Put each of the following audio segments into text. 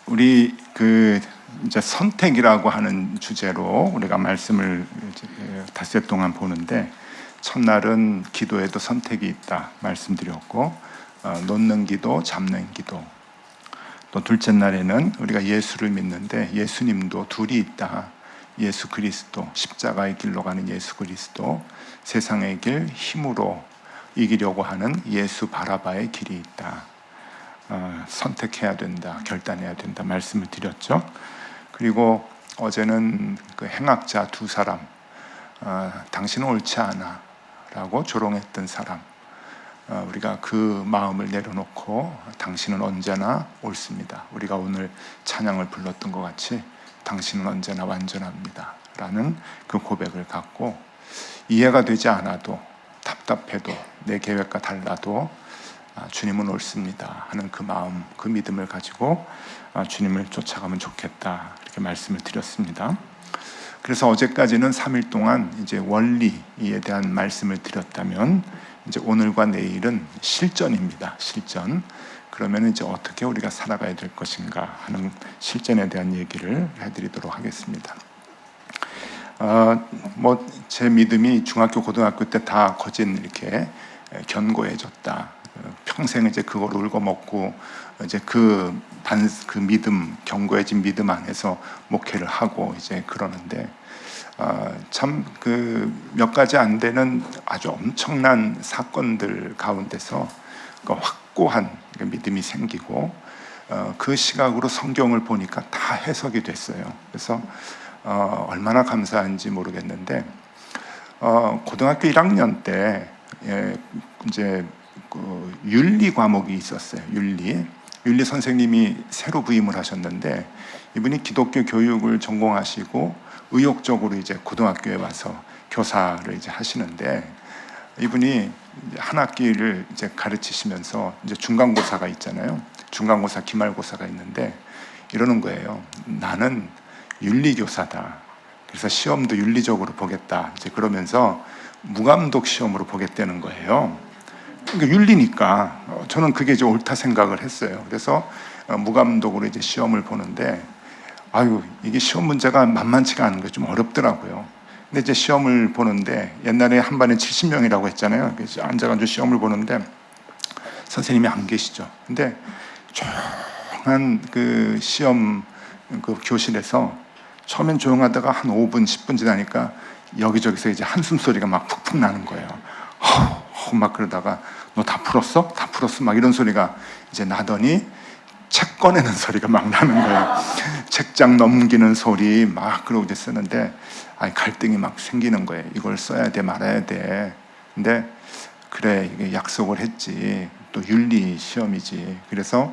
우리 이제 선택이라고 하는 주제로 우리가 말씀을 닷새 동안 보는데, 첫날은 기도에도 선택이 있다 말씀드렸고, 놓는 기도, 잡는 기도. 또 둘째 날에는 우리가 예수를 믿는데 예수님도 둘이 있다. 예수 그리스도, 십자가의 길로 가는 예수 그리스도, 세상의 길 힘으로 이기려고 하는 예수 바라바의 길이 있다. 선택해야 된다, 결단해야 된다 말씀을 드렸죠. 그리고 어제는 그 행악자 두 사람, 당신은 옳지 않아 라고 조롱했던 사람, 우리가 그 마음을 내려놓고 당신은 언제나 옳습니다, 우리가 오늘 찬양을 불렀던 것 같이 당신은 언제나 완전합니다 라는 그 고백을 갖고, 이해가 되지 않아도 답답해도 내 계획과 달라도 주님은 옳습니다 하는 그 마음, 그 믿음을 가지고 주님을 쫓아가면 좋겠다, 이렇게 말씀을 드렸습니다. 그래서 어제까지는 3일 동안 이제 원리에 대한 말씀을 드렸다면, 이제 오늘과 내일은 실전입니다. 실전. 그러면 이제 어떻게 우리가 살아가야 될 것인가 하는 실전에 대한 얘기를 해드리도록 하겠습니다. 제 믿음이 중학교, 고등학교 때 다 거진 이렇게 견고해졌다. 평생 이제 그걸 울고 먹고 이제 그 믿음, 견고해진 믿음 안에서 목회를 하고 이제 그러는데, 참 그 몇 가지 안 되는 아주 엄청난 사건들 가운데서 그 확고한 믿음이 생기고, 그 시각으로 성경을 보니까 다 해석이 됐어요. 그래서 얼마나 감사한지 모르겠는데, 고등학교 1학년 때 이제 그 윤리 과목이 있었어요. 윤리 선생님이 새로 부임을 하셨는데, 이분이 기독교 교육을 전공하시고 의욕적으로 이제 고등학교에 와서 교사를 이제 하시는데, 이분이 한 학기를 이제 가르치시면서 이제 중간고사가 있잖아요. 중간고사, 기말고사가 있는데 이러는 거예요. 나는 윤리교사다. 그래서 시험도 윤리적으로 보겠다. 이제 그러면서 무감독 시험으로 보겠다는 거예요. 그러니까 윤리니까 저는 그게 이제 옳다 생각을 했어요. 그래서 무감독으로 이제 시험을 보는데, 이게 시험 문제가 만만치가 않은 게 좀 어렵더라고요. 근데 이제 시험을 보는데, 옛날에 한 반에 70명이라고 했잖아요. 그래서 앉아가지고 시험을 보는데 선생님이 안 계시죠. 근데 조용한 그 시험 그 교실에서 처음엔 조용하다가 한 5분, 10분 지나니까 여기저기서 이제 한숨 소리가 막 푹푹 나는 거예요. 막 그러다가 너 다 풀었어? 다 풀었어? 막 이런 소리가 이제 나더니 책 꺼내는 소리가 막 나는 거예요. 책장 넘기는 소리 막 그러고 이제 쓰는데, 갈등이 막 생기는 거예요. 이걸 써야 돼 말아야 돼. 근데 그래, 이게 약속을 했지, 또 윤리 시험이지. 그래서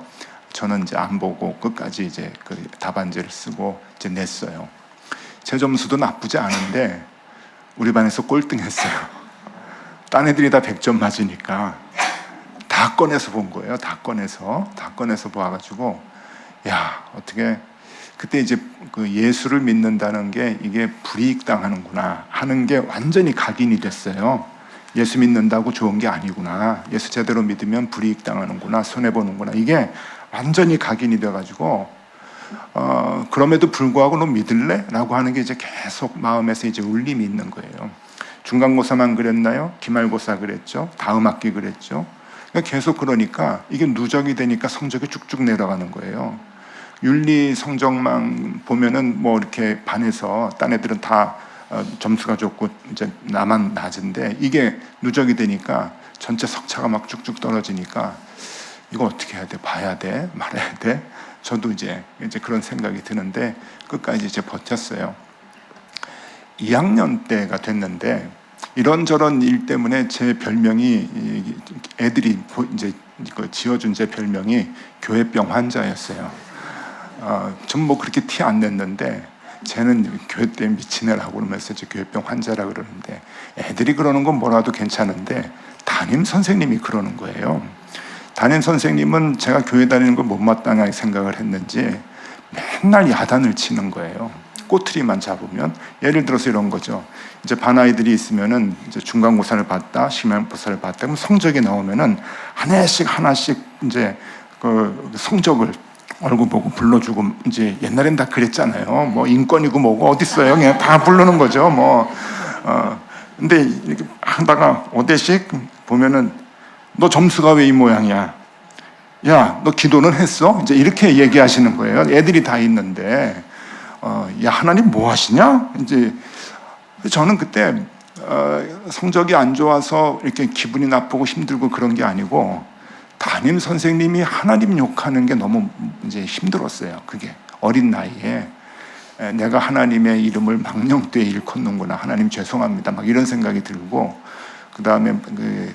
저는 이제 안 보고 끝까지 이제 그 답안지를 쓰고 이제 냈어요. 제 점수도 나쁘지 않은데 우리 반에서 꼴등했어요. 딴 애들이 다 100점 맞으니까 다 꺼내서 본 거예요. 다 꺼내서 봐가지고, 어떻게 그때 이제 그 예수를 믿는다는 게 이게 불이익당하는구나 하는 게 완전히 각인이 됐어요. 예수 믿는다고 좋은 게 아니구나, 예수 제대로 믿으면 불이익당하는구나, 손해보는구나, 이게 완전히 각인이 돼가지고, 그럼에도 불구하고 너 믿을래? 라고 하는 게 이제 계속 마음에서 이제 울림이 있는 거예요. 중간고사만 그랬나요? 기말고사 그랬죠? 다음 학기 그랬죠? 계속 그러니까 이게 누적이 되니까 성적이 쭉쭉 내려가는 거예요. 윤리 성적만 보면은 뭐 이렇게 반에서 딴 애들은 다 점수가 좋고 이제 나만 낮은데, 이게 누적이 되니까 전체 석차가 막 쭉쭉 떨어지니까 이거 어떻게 해야 돼? 봐야 돼? 말아야 돼? 저도 이제 그런 생각이 드는데 끝까지 이제 버텼어요. 2학년 때가 됐는데 이런저런 일 때문에 제 별명이, 애들이 이제 지어준 제 별명이 교회병 환자였어요. 전 뭐 그렇게 티 안 냈는데 쟤는 교회 때 미친 애라고 그러면서 이제 교회병 환자라 그러는데, 애들이 그러는 건 뭐라도 괜찮은데 담임 선생님이 그러는 거예요. 담임 선생님은 제가 교회 다니는 걸 못마땅하게 생각을 했는지 맨날 야단을 치는 거예요. 꼬투리만 잡으면. 예를 들어서 이런 거죠. 이제 반 아이들이 있으면은 이제 중간고사를 봤다, 기말고사를 봤다. 그럼 성적이 나오면은 하나씩 이제 그 성적을 얼굴 보고 불러주고, 이제 옛날엔 다 그랬잖아요. 뭐 인권이고 뭐고 어딨어요. 그냥 다 부르는 거죠. 근데 이렇게 하다가 5대씩 보면은 너 점수가 왜 이 모양이야? 야, 너 기도는 했어? 이제 이렇게 얘기하시는 거예요. 애들이 다 있는데, 야, 하나님 뭐 하시냐? 이제 저는 그때 성적이 안 좋아서 이렇게 기분이 나쁘고 힘들고 그런 게 아니고, 담임 선생님이 하나님 욕하는 게 너무 이제 힘들었어요. 그게 어린 나이에 내가 하나님의 이름을 망령되이 일컫는구나. 하나님 죄송합니다. 막 이런 생각이 들고, 그 다음에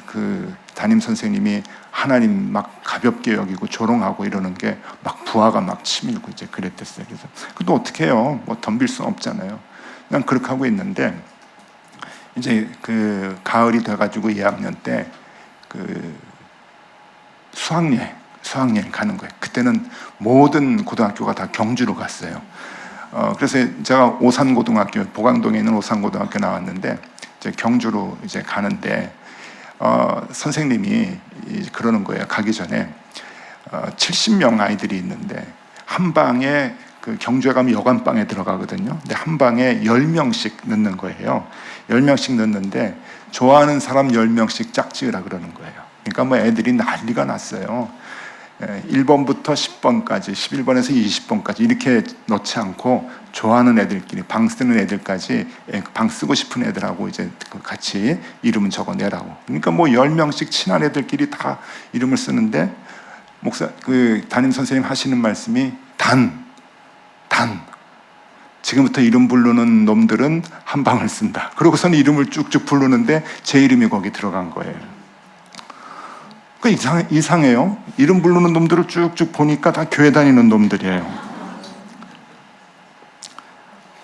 그 담임 선생님이 하나님 막 가볍게 여기고 조롱하고 이러는 게 막 부하가 막 치밀고 이제 그랬댔어요. 그래서 그것도 어떻게 해요? 뭐 덤빌 수 없잖아요. 그냥 그렇게 하고 있는데, 이제 그 가을이 돼가지고 2학년 때 그 수학여행 가는 거예요. 그때는 모든 고등학교가 다 경주로 갔어요. 그래서 제가 오산고등학교, 보강동에 있는 오산고등학교 나왔는데, 이제 경주로 이제 가는데, 선생님이 그러는 거예요. 가기 전에 70명 아이들이 있는데 한 방에, 그 경주에 가면 여관방에 들어가거든요. 근데 한 방에 10명씩 넣는 거예요. 10명씩 넣는데 좋아하는 사람 10명씩 짝지으라 그러는 거예요. 그러니까 뭐 애들이 난리가 났어요. 1번부터 10번까지, 11번에서 20번까지 이렇게 넣지 않고 좋아하는 애들끼리, 방 쓰는 애들까지, 방 쓰고 싶은 애들하고 이제 같이 이름을 적어내라고. 그러니까 뭐 10명씩 친한 애들끼리 다 이름을 쓰는데, 그 담임 선생님 하시는 말씀이 지금부터 이름 부르는 놈들은 한 방을 쓴다. 그러고서는 이름을 쭉쭉 부르는데 제 이름이 거기 들어간 거예요. 그 이상해요. 이름 부르는 놈들을 쭉쭉 보니까 다 교회 다니는 놈들이에요.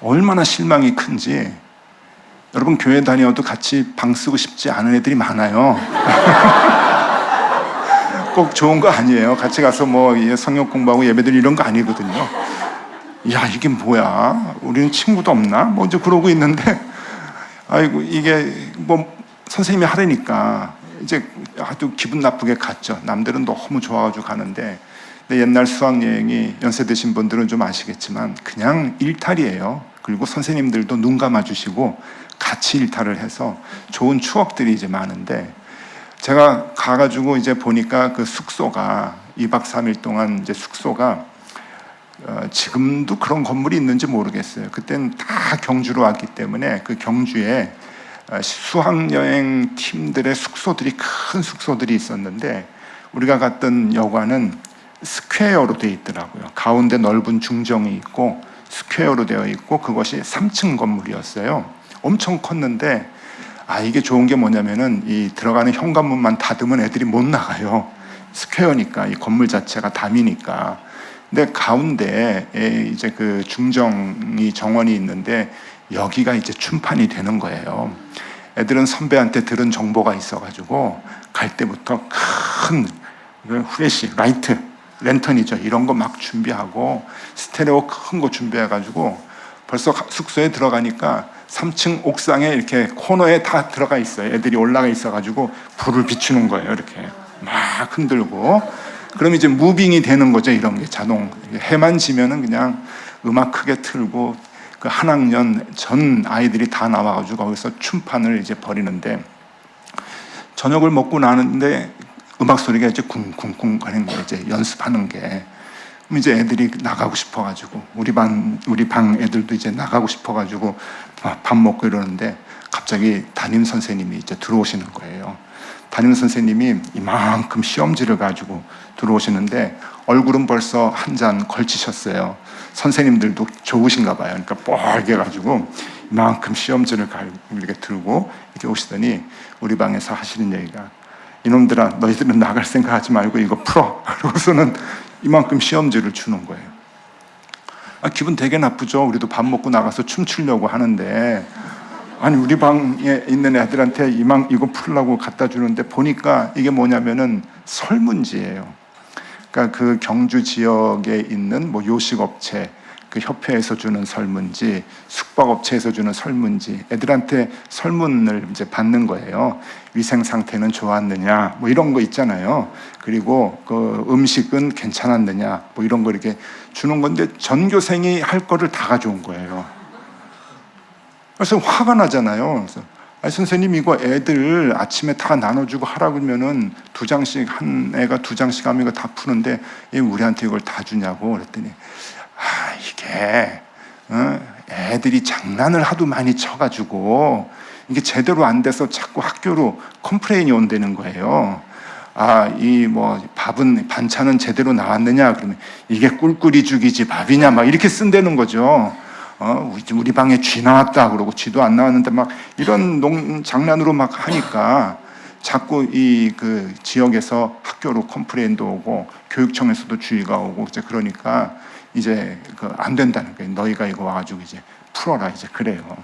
얼마나 실망이 큰지. 여러분, 교회 다녀도 같이 방 쓰고 싶지 않은 애들이 많아요. 꼭 좋은 거 아니에요. 같이 가서 뭐 성역 공부하고 예배드리고 이런 거 아니거든요. 야, 이게 뭐야? 우리는 친구도 없나? 뭐 이제 그러고 있는데, 아이고, 이게 뭐 선생님이 하라니까 이제 아주 기분 나쁘게 갔죠. 남들은 너무 좋아가지고 가는데, 근데 옛날 수학여행이 연세 드신 분들은 좀 아시겠지만 그냥 일탈이에요. 그리고 선생님들도 눈 감아주시고 같이 일탈을 해서 좋은 추억들이 이제 많은데, 제가 가가지고 이제 보니까 그 숙소가 2박 3일 동안 이제 숙소가 지금도 그런 건물이 있는지 모르겠어요. 그때는 다 경주로 왔기 때문에 그 경주에 수학여행 팀들의 숙소들이, 큰 숙소들이 있었는데, 우리가 갔던 여관은 스퀘어로 되어 있더라고요. 가운데 넓은 중정이 있고 스퀘어로 되어 있고, 그것이 3층 건물이었어요. 엄청 컸는데, 이게 좋은 게 뭐냐면은 이 들어가는 현관문만 닫으면 애들이 못 나가요. 스퀘어니까, 이 건물 자체가 담이니까. 근데 가운데에 이제 그 중정이, 정원이 있는데 여기가 이제 춤판이 되는 거예요. 애들은 선배한테 들은 정보가 있어가지고 갈 때부터 큰 후레쉬, 라이트, 랜턴이죠. 이런 거 막 준비하고 스테레오 큰 거 준비해가지고 벌써 숙소에 들어가니까 3층 옥상에 이렇게 코너에 다 들어가 있어요. 애들이 올라가 있어가지고 불을 비추는 거예요. 이렇게 막 흔들고. 그럼 이제 무빙이 되는 거죠. 이런 게 자동. 해만 지면은 그냥 음악 크게 틀고 그 한 학년 전 아이들이 다 나와가지고 거기서 춤판을 이제 벌이는데, 저녁을 먹고 나는데 음악 소리가 이제 쿵쿵쿵 거리는 거예요. 이제 연습하는 게. 그럼 이제 애들이 나가고 싶어가지고, 우리 방 애들도 이제 나가고 싶어가지고 밥 먹고 이러는데, 갑자기 담임 선생님이 이제 들어오시는 거예요. 담임 선생님이 이만큼 시험지를 가지고 들어오시는데 얼굴은 벌써 한 잔 걸치셨어요. 선생님들도 좋으신가 봐요. 그러니까 뻘게 가지고 이만큼 시험지를 이렇게 들고 이렇게 오시더니 우리 방에서 하시는 얘기가, 이놈들아, 너희들은 나갈 생각하지 말고 이거 풀어. 그러고서는 이만큼 시험지를 주는 거예요. 기분 되게 나쁘죠. 우리도 밥 먹고 나가서 춤추려고 하는데, 아니 우리 방에 있는 애들한테 이거 풀라고 갖다 주는데, 보니까 이게 뭐냐면은 설문지예요. 그러니까 그 경주 지역에 있는 뭐 요식업체, 그 협회에서 주는 설문지, 숙박업체에서 주는 설문지, 애들한테 설문을 이제 받는 거예요. 위생 상태는 좋았느냐, 뭐 이런 거 있잖아요. 그리고 그 음식은 괜찮았느냐, 뭐 이런 거 이렇게 주는 건데 전교생이 할 거를 다 가져온 거예요. 그래서 화가 나잖아요. 그래서 아니, 선생님 이거 애들 아침에 다 나눠주고 하라 그러면은 2장씩 한 애가 2장씩 하면 이거 다 푸는데 왜 우리한테 이걸 다 주냐고 그랬더니 이게 애들이 장난을 하도 많이 쳐가지고 이게 제대로 안 돼서 자꾸 학교로 컴플레인이 온다는 거예요. 이 뭐 밥은 반찬은 제대로 나왔느냐 그러면 이게 꿀꿀이 죽이지 밥이냐 막 이렇게 쓴다는 거죠. 우리 방에 쥐 나왔다 그러고 쥐도 안 나왔는데 막 이런 장난으로 막 하니까 자꾸 그 지역에서 학교로 컴플레인도 오고 교육청에서도 주의가 오고 이제 그러니까 이제 안 된다는 거예요. 너희가 이거 와가지고 이제 풀어라 이제 그래요.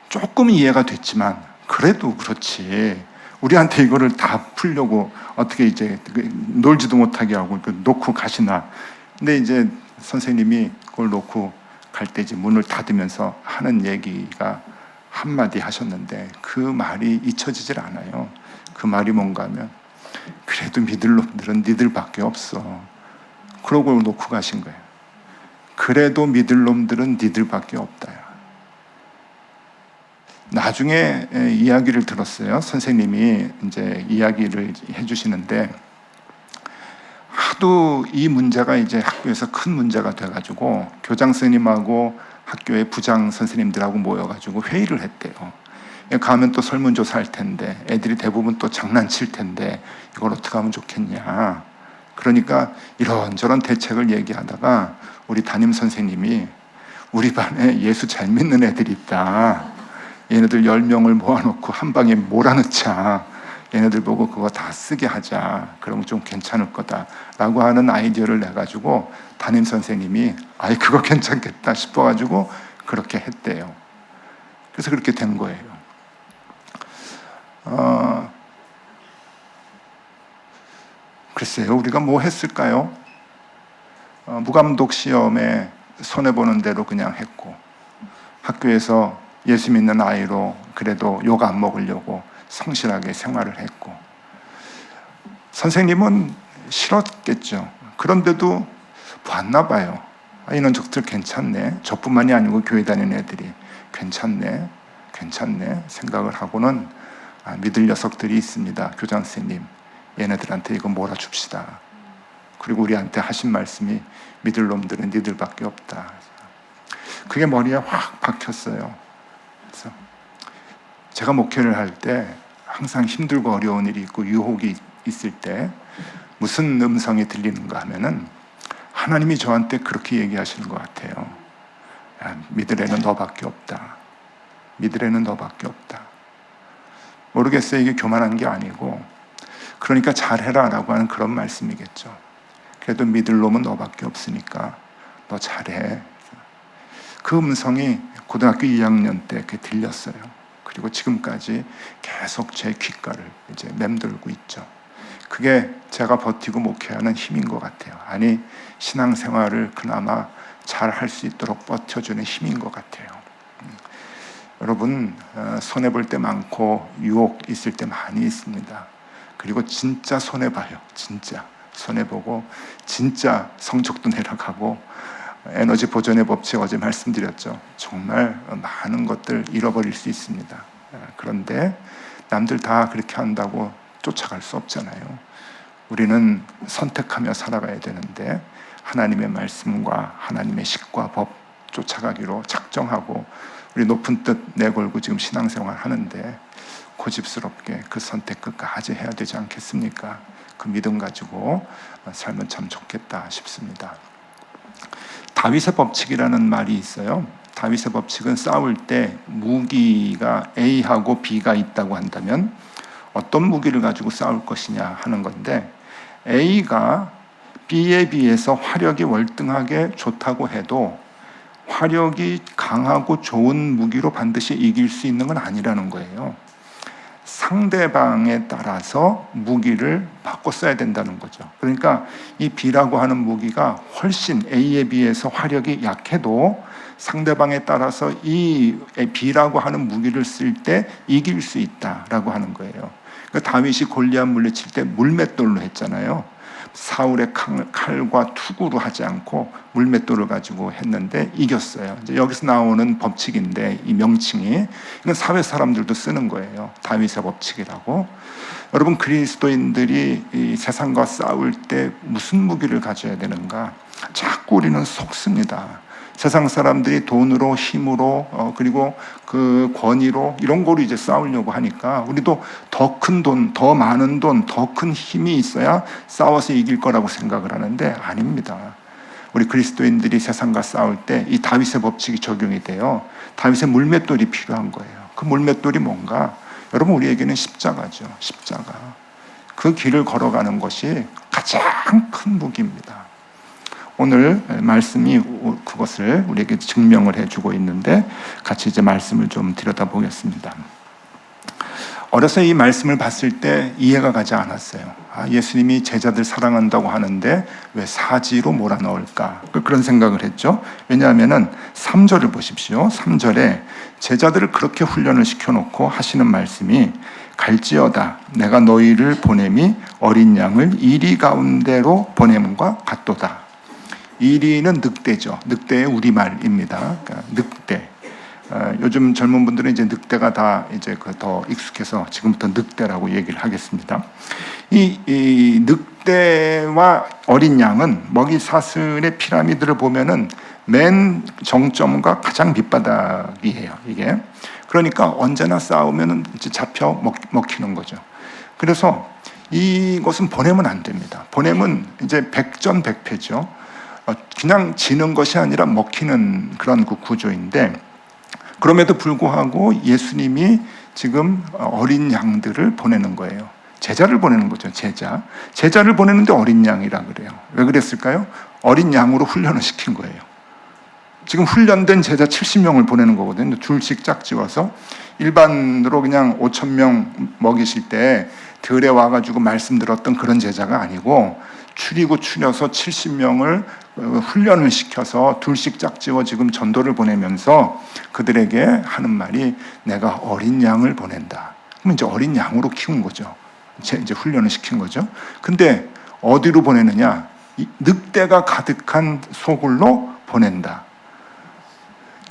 조금 이해가 됐지만 그래도 그렇지. 우리한테 이거를 다 풀려고 어떻게 이제 놀지도 못하게 하고 놓고 가시나. 근데 이제 선생님이 그걸 놓고 갈 때 이제 문을 닫으면서 하는 얘기가 한마디 하셨는데 그 말이 잊혀지질 않아요. 그 말이 뭔가 하면 그래도 믿을 놈들은 니들밖에 없어. 그러고 놓고 가신 거예요. 그래도 믿을 놈들은 니들밖에 없다. 나중에 이야기를 들었어요. 선생님이 이제 이야기를 해주시는데 하도 이 문제가 이제 학교에서 큰 문제가 돼가지고 교장 선생님하고 학교의 부장 선생님들하고 모여가지고 회의를 했대요. 가면 또 설문조사 할 텐데 애들이 대부분 또 장난칠 텐데 이걸 어떻게 하면 좋겠냐. 그러니까 이런저런 대책을 얘기하다가 우리 담임 선생님이 우리 반에 예수 잘 믿는 애들이 있다. 얘네들 10명을 모아놓고 한 방에 몰아넣자. 얘네들 보고 그거 다 쓰게 하자. 그러면 좀 괜찮을 거다라고 하는 아이디어를 내가지고 담임 선생님이 그거 괜찮겠다 싶어가지고 그렇게 했대요. 그래서 그렇게 된 거예요. 글쎄요, 우리가 뭐 했을까요? 무감독 시험에 손해보는 대로 그냥 했고 학교에서 예수 믿는 아이로 그래도 욕 안 먹으려고 성실하게 생활을 했고 선생님은 싫었겠죠. 그런데도 봤나 봐요. 이런 적들 괜찮네. 저뿐만이 아니고 교회 다니는 애들이 괜찮네 생각을 하고는 믿을 녀석들이 있습니다. 교장 선생님 얘네들한테 이거 몰아줍시다. 그리고 우리한테 하신 말씀이 믿을 놈들은 니들밖에 없다. 그게 머리에 확 박혔어요. 그래서 제가 목회를 할 때 항상 힘들고 어려운 일이 있고 유혹이 있을 때 무슨 음성이 들리는가 하면은 하나님이 저한테 그렇게 얘기하시는 것 같아요. 믿을 애는 너밖에 없다. 믿을 애는 너밖에 없다. 모르겠어요. 이게 교만한 게 아니고 그러니까 잘해라 라고 하는 그런 말씀이겠죠. 그래도 믿을 놈은 너밖에 없으니까 너 잘해. 그 음성이 고등학교 2학년 때 들렸어요. 그리고 지금까지 계속 제 귓가를 이제 맴돌고 있죠. 그게 제가 버티고 목회하는 힘인 것 같아요. 신앙생활을 그나마 잘 할 수 있도록 버텨주는 힘인 것 같아요. 여러분, 손해볼 때 많고 유혹 있을 때 많이 있습니다. 그리고 진짜 손해봐요. 진짜 손해보고 진짜 성적도 내려가고 에너지 보존의 법칙 어제 말씀드렸죠. 정말 많은 것들 잃어버릴 수 있습니다. 그런데 남들 다 그렇게 한다고 쫓아갈 수 없잖아요. 우리는 선택하며 살아가야 되는데 하나님의 말씀과 하나님의 식과 법 쫓아가기로 작정하고 우리 높은 뜻 내걸고 지금 신앙생활 하는데 고집스럽게 그 선택 끝까지 해야 되지 않겠습니까? 그 믿음 가지고 살면 참 좋겠다 싶습니다. 다윗의 법칙이라는 말이 있어요. 다윗의 법칙은 싸울 때 무기가 A하고 B가 있다고 한다면 어떤 무기를 가지고 싸울 것이냐 하는 건데 A가 B에 비해서 화력이 월등하게 좋다고 해도 화력이 강하고 좋은 무기로 반드시 이길 수 있는 건 아니라는 거예요. 상대방에 따라서 무기를 바꿔 써야 된다는 거죠. 그러니까 이 B라고 하는 무기가 훨씬 A에 비해서 화력이 약해도 상대방에 따라서 이 B라고 하는 무기를 쓸 때 이길 수 있다라고 하는 거예요. 그러니까 다윗이 골리앗 물리칠 때 물맷돌로 했잖아요. 사울의 칼과 투구로 하지 않고 물맷돌을 가지고 했는데 이겼어요. 이제 여기서 나오는 법칙인데 이 명칭이 이건 사회 사람들도 쓰는 거예요. 다윗의 법칙이라고. 여러분 그리스도인들이 이 세상과 싸울 때 무슨 무기를 가져야 되는가? 자꾸 우리는 속습니다. 세상 사람들이 돈으로 힘으로 그리고 그 권위로 이런 거로 이제 싸우려고 하니까 우리도 더 큰 돈, 더 많은 돈, 더 큰 힘이 있어야 싸워서 이길 거라고 생각을 하는데 아닙니다. 우리 그리스도인들이 세상과 싸울 때 이 다윗의 법칙이 적용이 돼요. 다윗의 물맷돌이 필요한 거예요. 그 물맷돌이 뭔가? 여러분 우리에게는 십자가죠. 십자가. 그 길을 걸어가는 것이 가장 큰 무기입니다. 오늘 말씀이 그것을 우리에게 증명을 해주고 있는데 같이 이제 말씀을 좀 들여다보겠습니다. 어려서 이 말씀을 봤을 때 이해가 가지 않았어요. 예수님이 제자들 사랑한다고 하는데 왜 사지로 몰아넣을까? 그런 생각을 했죠. 왜냐하면 3절을 보십시오. 3절에 제자들을 그렇게 훈련을 시켜놓고 하시는 말씀이 갈지어다 내가 너희를 보냄이 어린 양을 이리 가운데로 보냄과 같도다. 이리는 늑대죠. 늑대의 우리말입니다. 그러니까 늑대. 요즘 젊은 분들은 이제 늑대가 다 이제 더 익숙해서 지금부터 늑대라고 얘기를 하겠습니다. 이 늑대와 어린 양은 먹이 사슬의 피라미드를 보면은 맨 정점과 가장 밑바닥이에요. 이게 그러니까 언제나 싸우면은 이제 잡혀 먹히는 거죠. 그래서 이것은 보내면 안 됩니다. 보내면 이제 백전백패죠. 그냥 지는 것이 아니라 먹히는 그런 구조인데 그럼에도 불구하고 예수님이 지금 어린 양들을 보내는 거예요. 제자를 보내는 거죠. 제자를 보내는데 어린 양이라 그래요. 왜 그랬을까요? 어린 양으로 훈련을 시킨 거예요. 지금 훈련된 제자 70명을 보내는 거거든요. 둘씩 짝지어서 일반으로 그냥 5,000명 먹이실 때 들에 와가지고 말씀 들었던 그런 제자가 아니고 추려서 70명을 훈련을 시켜서 둘씩 짝지어 지금 전도를 보내면서 그들에게 하는 말이 내가 어린 양을 보낸다. 그럼 이제 어린 양으로 키운 거죠. 이제 훈련을 시킨 거죠. 근데 어디로 보내느냐? 늑대가 가득한 소굴로 보낸다.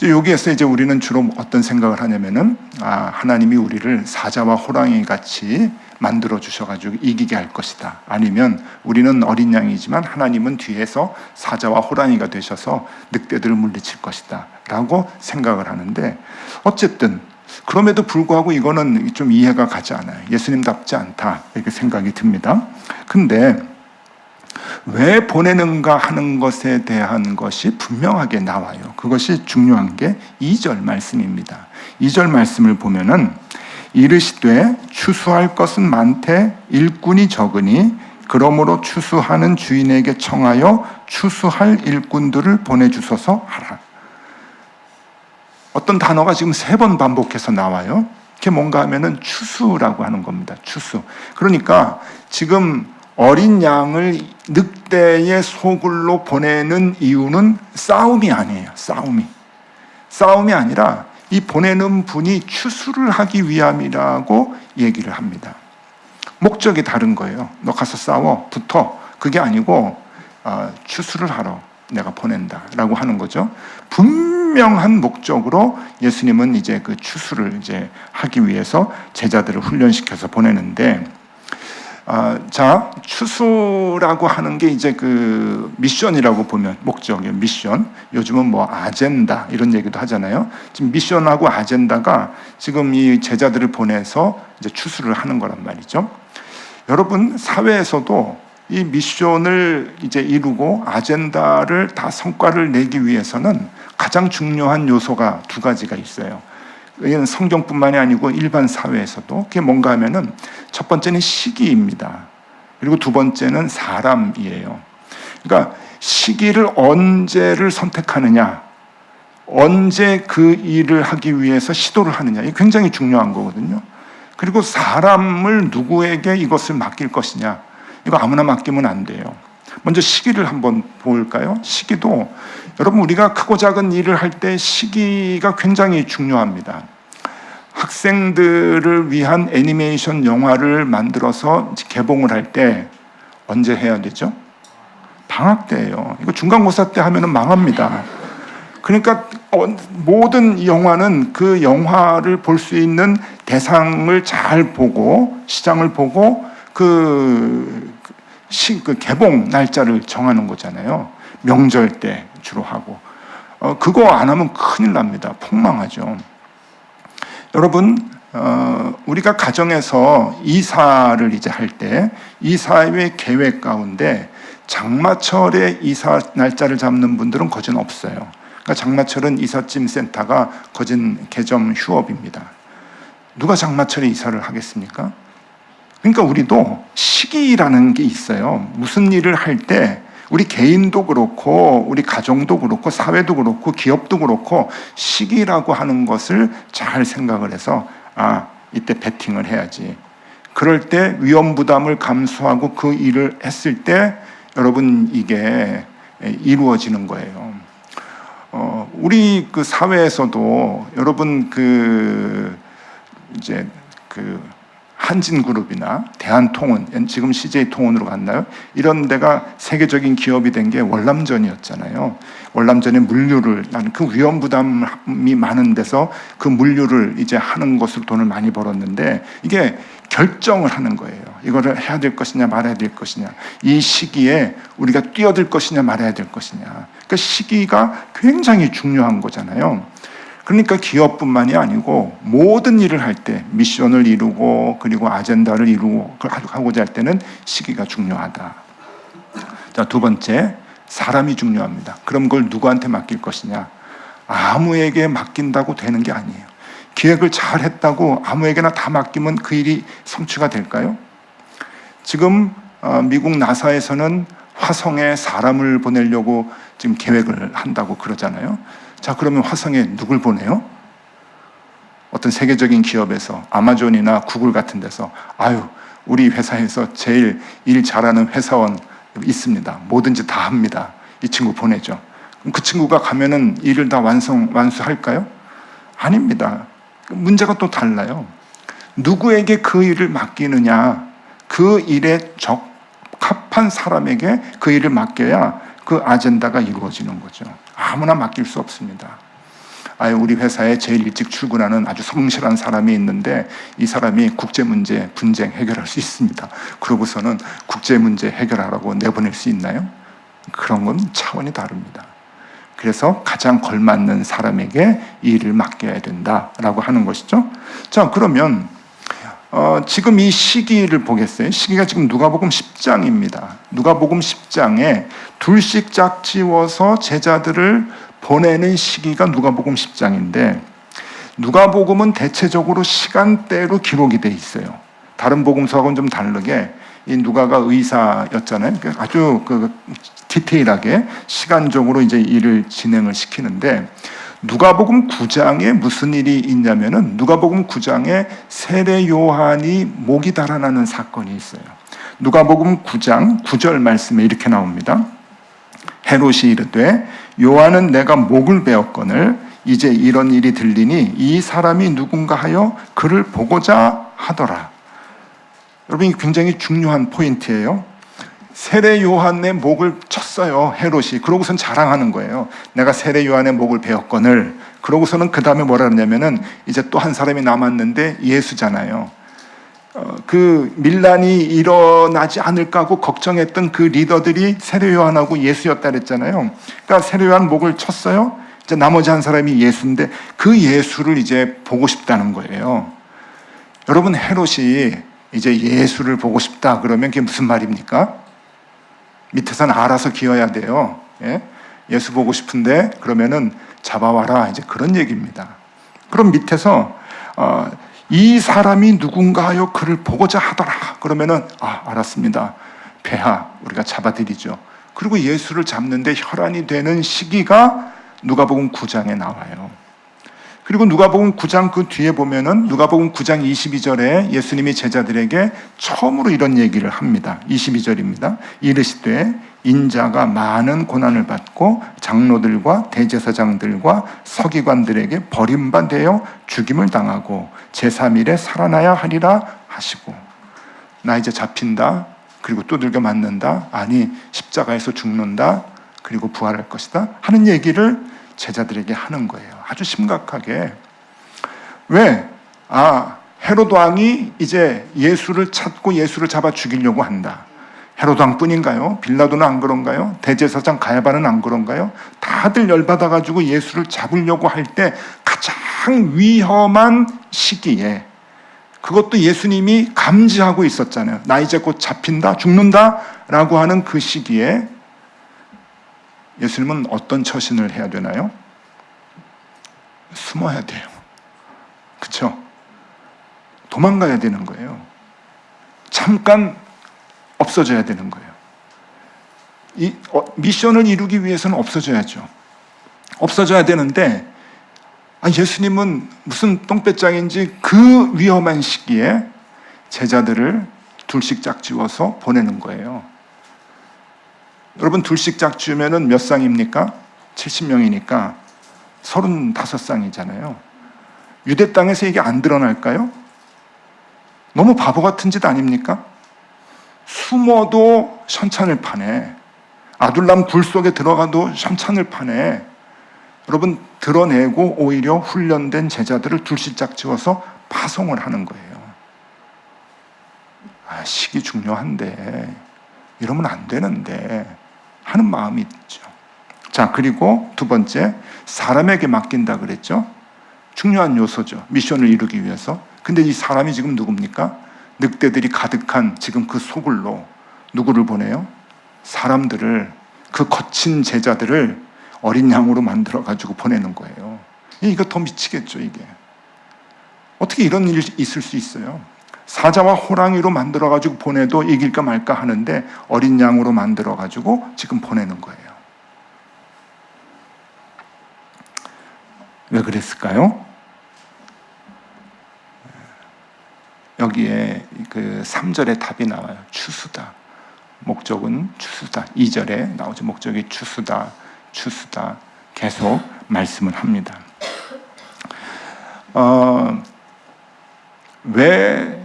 여기에서 이제 우리는 주로 어떤 생각을 하냐면은 하나님이 우리를 사자와 호랑이 같이 만들어 주셔가지고 이기게 할 것이다. 아니면 우리는 어린 양이지만 하나님은 뒤에서 사자와 호랑이가 되셔서 늑대들을 물리칠 것이다. 라고 생각을 하는데 어쨌든 그럼에도 불구하고 이거는 좀 이해가 가지 않아요. 예수님답지 않다. 이렇게 생각이 듭니다. 근데 왜 보내는가 하는 것에 대한 것이 분명하게 나와요. 그것이 중요한 게 2절 말씀입니다. 2절 말씀을 보면은 이르시되 추수할 것은 많되 일꾼이 적으니 그러므로 추수하는 주인에게 청하여 추수할 일꾼들을 보내주소서 하라. 어떤 단어가 지금 3번 반복해서 나와요. 그게 뭔가 하면은 추수라고 하는 겁니다. 추수. 그러니까 지금 어린 양을 늑대의 소굴로 보내는 이유는 싸움이 아니에요. 싸움이 아니라 이 보내는 분이 추수를 하기 위함이라고 얘기를 합니다. 목적이 다른 거예요. 너 가서 싸워, 붙어. 그게 아니고 추수를 하러 내가 보낸다라고 하는 거죠. 분명한 목적으로 예수님은 이제 그 추수를 이제 하기 위해서 제자들을 훈련시켜서 보내는데 추수라고 하는 게 이제 그 미션이라고 보면 목적이에요. 미션. 요즘은 뭐 아젠다 이런 얘기도 하잖아요. 지금 미션하고 아젠다가 지금 이 제자들을 보내서 이제 추수를 하는 거란 말이죠. 여러분 사회에서도 이 미션을 이제 이루고 아젠다를 다 성과를 내기 위해서는 가장 중요한 요소가 2가지가 있어요. 이건 성경뿐만이 아니고 일반 사회에서도 그게 뭔가 하면은 첫 번째는 시기입니다. 그리고 2번째는 사람이에요. 그러니까 시기를 언제를 선택하느냐, 언제 그 일을 하기 위해서 시도를 하느냐, 이게 굉장히 중요한 거거든요. 그리고 사람을 누구에게 이것을 맡길 것이냐, 이거 아무나 맡기면 안 돼요. 먼저 시기를 한번 볼까요? 시기도 여러분, 우리가 크고 작은 일을 할 때 시기가 굉장히 중요합니다. 학생들을 위한 애니메이션 영화를 만들어서 개봉을 할 때 언제 해야 되죠? 방학 때예요. 이거 중간고사 때 하면은 망합니다. 그러니까 모든 영화는 그 영화를 볼 수 있는 대상을 잘 보고, 시장을 보고 그 개봉 날짜를 정하는 거잖아요. 명절 때 주로 하고. 그거 안 하면 큰일 납니다. 폭망하죠. 여러분, 우리가 가정에서 이사를 이제 할 때 이사의 계획 가운데 장마철에 이사 날짜를 잡는 분들은 거진 없어요. 그러니까 장마철은 이삿짐 센터가 거진 개점 휴업입니다. 누가 장마철에 이사를 하겠습니까? 그러니까 우리도 시기라는 게 있어요. 무슨 일을 할 때 우리 개인도 그렇고 우리 가정도 그렇고 사회도 그렇고 기업도 그렇고 시기라고 하는 것을 잘 생각을 해서 이때 베팅을 해야지. 그럴 때 위험 부담을 감수하고 그 일을 했을 때 여러분 이게 이루어지는 거예요. 우리 그 사회에서도 여러분 이제 한진그룹이나 대한통운, 지금 CJ통운으로 갔나요? 이런 데가 세계적인 기업이 된 게 월남전이었잖아요. 월남전의 물류를, 나는 그 위험 부담이 많은 데서 그 물류를 이제 하는 것으로 돈을 많이 벌었는데, 이게 결정을 하는 거예요. 이거를 해야 될 것이냐 말아야 될 것이냐, 이 시기에 우리가 뛰어들 것이냐 말아야 될 것이냐. 그러니까 시기가 굉장히 중요한 거잖아요. 그러니까 기업뿐만이 아니고 모든 일을 할 때 미션을 이루고 그리고 아젠다를 이루고 하고자 할 때는 시기가 중요하다. 자, 두 번째, 사람이 중요합니다. 그럼 그걸 누구한테 맡길 것이냐? 아무에게 맡긴다고 되는 게 아니에요. 기획을 잘 했다고 아무에게나 다 맡기면 그 일이 성취가 될까요? 지금 미국 나사에서는 화성에 사람을 보내려고 지금 계획을 한다고 그러잖아요. 자, 그러면 화성에 누굴 보내요? 어떤 세계적인 기업에서, 아마존이나 구글 같은 데서, 우리 회사에서 제일 일 잘하는 회사원 있습니다. 뭐든지 다 합니다. 이 친구 보내죠. 그럼 그 친구가 가면은 일을 다 완수할까요? 아닙니다. 문제가 또 달라요. 누구에게 그 일을 맡기느냐, 그 일에 적합한 사람에게 그 일을 맡겨야 그 아젠다가 이루어지는 거죠. 아무나 맡길 수 없습니다. 우리 회사에 제일 일찍 출근하는 아주 성실한 사람이 있는데 이 사람이 국제문제 분쟁 해결할 수 있습니다. 그러고서는 국제문제 해결하라고 내보낼 수 있나요? 그런 건 차원이 다릅니다. 그래서 가장 걸맞는 사람에게 이 일을 맡겨야 된다라고 하는 것이죠. 자, 그러면 지금 이 시기를 보겠어요. 시기가 지금 누가복음 10장입니다. 누가복음 10장에 둘씩 짝지워서 제자들을 보내는 시기가 누가복음 10장인데, 누가복음은 대체적으로 시간대로 기록이 돼 있어요. 다른 복음서하고는 좀 다르게 이 누가가 의사였잖아요. 아주 디테일하게 시간적으로 이제 일을 진행을 시키는데, 누가복음 9장에 무슨 일이 있냐면은 누가복음 9장에 세례 요한이 목이 달아나는 사건이 있어요. 누가복음 9장 9절 말씀에 이렇게 나옵니다. 헤롯이 이르되 요한은 내가 목을 베었거늘 이제 이런 일이 들리니 이 사람이 누군가 하여 그를 보고자 하더라. 여러분, 이게 굉장히 중요한 포인트예요. 세례 요한의 목을 쳤어요, 헤롯이. 그러고선 자랑하는 거예요. 내가 세례 요한의 목을 베었거늘. 그러고서는 그 다음에 뭐라 그러냐면은 이제 또 한 사람이 남았는데 예수잖아요. 그 밀란이 일어나지 않을까 하고 걱정했던 그 리더들이 세례 요한하고 예수였다 그랬잖아요. 그러니까 세례 요한 목을 쳤어요. 이제 나머지 한 사람이 예수인데 그 예수를 이제 보고 싶다는 거예요. 여러분, 헤롯이 이제 예수를 보고 싶다 그러면 그게 무슨 말입니까? 밑에서는 알아서 기어야 돼요. 예수 보고 싶은데 그러면은 잡아와라, 이제 그런 얘기입니다. 그럼 밑에서 이 사람이 누군가 하여 그를 보고자 하더라 그러면은 알았습니다. 폐하 우리가 잡아드리죠. 그리고 예수를 잡는데 혈안이 되는 시기가 누가복음 9장에 나와요. 그리고 누가복음 9장 그 뒤에 보면은 누가복음 9장 22절에 예수님이 제자들에게 처음으로 이런 얘기를 합니다. 22절입니다. 이르시되 인자가 많은 고난을 받고 장로들과 대제사장들과 서기관들에게 버림받아 죽임을 당하고 제3일에 살아나야 하리라 하시고, 나 이제 잡힌다, 그리고 두들겨 맞는다, 아니 십자가에서 죽는다, 그리고 부활할 것이다 하는 얘기를 제자들에게 하는 거예요. 아주 심각하게. 왜? 헤롯 왕이 이제 예수를 찾고 예수를 잡아 죽이려고 한다. 헤롯 왕뿐인가요? 빌라도는 안 그런가요? 대제사장 가야바는 안 그런가요? 다들 열받아가지고 예수를 잡으려고 할 때 가장 위험한 시기에, 그것도 예수님이 감지하고 있었잖아요. 나 이제 곧 잡힌다, 죽는다 라고 하는 그 시기에 예수님은 어떤 처신을 해야 되나요? 숨어야 돼요. 그렇죠? 도망가야 되는 거예요. 잠깐 없어져야 되는 거예요. 미션을 이루기 위해서는 없어져야죠. 없어져야 되는데 예수님은 무슨 똥배짱인지 그 위험한 시기에 제자들을 둘씩 짝지어서 보내는 거예요. 여러분, 둘씩 짝지으면 몇 쌍입니까? 70명이니까 35쌍이잖아요. 유대 땅에서 이게 안 드러날까요? 너무 바보 같은 짓 아닙니까? 숨어도 션찬을 파네. 아둘람 굴 속에 들어가도 션찬을 파네. 여러분, 드러내고 오히려 훈련된 제자들을 둘씩 짝지어서 파송을 하는 거예요. 시기 중요한데 이러면 안 되는데 하는 마음이 있죠. 자, 그리고 두 번째, 사람에게 맡긴다 그랬죠. 중요한 요소죠. 미션을 이루기 위해서. 근데 이 사람이 지금 누굽니까? 늑대들이 가득한 지금 그 소굴로 누구를 보내요? 사람들을, 그 거친 제자들을 어린 양으로 만들어가지고 보내는 거예요. 이거 더 미치겠죠, 이게. 어떻게 이런 일이 있을 수 있어요? 사자와 호랑이로 만들어가지고 보내도 이길까 말까 하는데 어린 양으로 만들어가지고 지금 보내는 거예요. 왜 그랬을까요? 여기에 그 3절에 답이 나와요. 추수다. 목적은 추수다. 2절에 나오죠. 목적이 추수다. 추수다. 계속 말씀을 합니다. 왜